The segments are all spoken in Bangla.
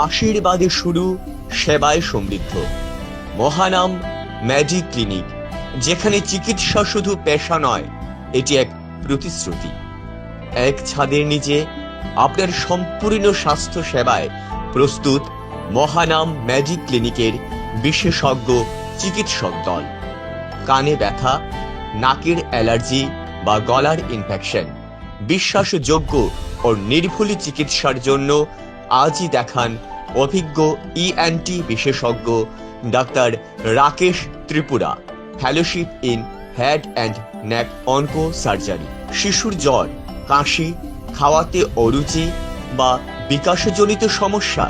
আশীর্বাদে শুরু, সেবায় সমৃদ্ধ। মহানাম ম্যাজিক ক্লিনিক, যেখানে চিকিৎসা শুধু পেশা নয়, এটি এক প্রতিশ্রুতি। এক ছাদের নিচে আপনার সম্পূর্ণ স্বাস্থ্য সেবায় প্রস্তুত মহানাম ম্যাজিক ক্লিনিকের বিশেষজ্ঞ চিকিৎসক দল। কানে ব্যথা, নাকের অ্যালার্জি বা গলার ইনফেকশন, বিশ্বাসযোগ্য ও নির্ভুল চিকিৎসার জন্য আজই দেখান অভিজ্ঞ ইএনটি বিশেষজ্ঞ doctor Rakesh Tripura, fellowship in head and neck onco surgery. শিশুর জ্বর, কাশি, খাওয়াতে অরুচি বা বিকাশজনিত সমস্যা,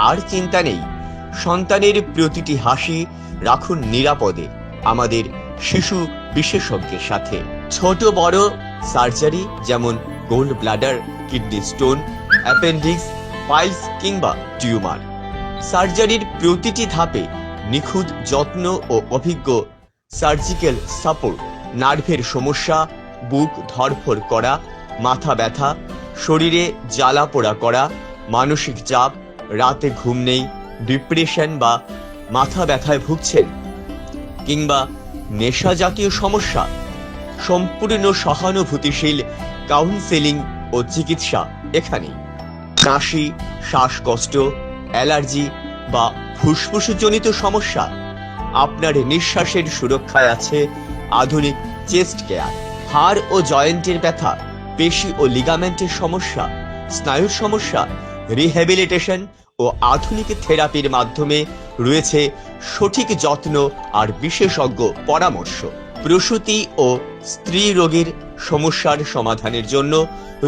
আর চিন্তা নেই। সন্তানের প্রতিটি হাসি রাখুন নিরাপদে আমাদের শিশু বিশেষজ্ঞের সাথে। ছোট বড় সার্জারি যেমন gold bladder, kidney stone, appendix, piles কিংবা টিউমার, সার্জারির প্রতিটি ধাপে নিখুঁত যত্ন ও অভিজ্ঞ সার্জিক্যাল সাপোর্ট। নার্ভের সমস্যা, বুক ধড়ফড় করা, মাথা ব্যথা, শরীরে জ্বালা পোড়া করা, মানসিক চাপ, রাতে ঘুম নেই, ডিপ্রেশন বা মাথা ব্যথায় ভুগছেন, কিংবা নেশা জাতীয় সমস্যা, সম্পূর্ণ সহানুভূতিশীল কাউন্সেলিং ও চিকিৎসা এখানেই। কাশি, শ্বাসকষ্ট, অ্যালার্জি বা ফুসফুসজনিত সমস্যা, আপনার নিঃশ্বাসের সুরক্ষায় আছে আধুনিক চেস্ট কেয়ার। হাড় ও জয়েন্টের ব্যথা, পেশি ও লিগামেন্টের সমস্যা, স্নায়ুর সমস্যা, রিহ্যাবিলিটেশন ও আধুনিক থেরাপির মাধ্যমে রয়েছে সঠিক যত্ন আর বিশেষজ্ঞ পরামর্শ। প্রসূতি ও স্ত্রী রোগের সমস্যার সমাধানের জন্য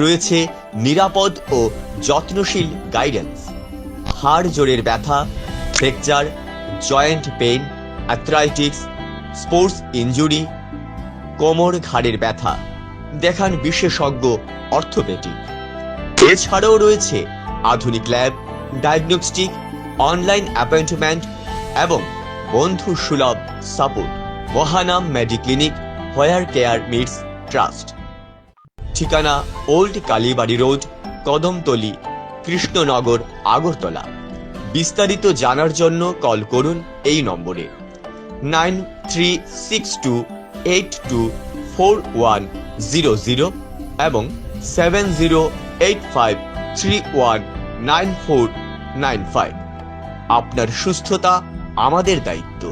রয়েছে নিরাপদ ও যত্নশীল গাইডেন্স। হাড় জোড়ের ব্যথা, fracture, joint pain, arthritis, sports injury, কোমর ঘাড়ের ব্যথা, দেখান বিশেষজ্ঞ অর্থোপেডিক। এছাড়াও রয়েছে আধুনিক ল্যাব, ডায়াগনস্টিক, অনলাইন অ্যাপয়েন্টমেন্ট এবং বন্ধু সুলভ সাপোর্ট। মহানাম মেডি ক্লিনিক, হোয়ার কেয়ার মিটস ট্রাস্ট। ঠিকানা ওল্ড কালীবাড়ি রোড, কদমতলী, কৃষ্ণনগর, আগরতলা। বিস্তারিত জানার জন্য কল করুন এই নম্বরে 9362824100 এবং 7085319495। আপনার সুস্থতা আমাদের দায়িত্ব।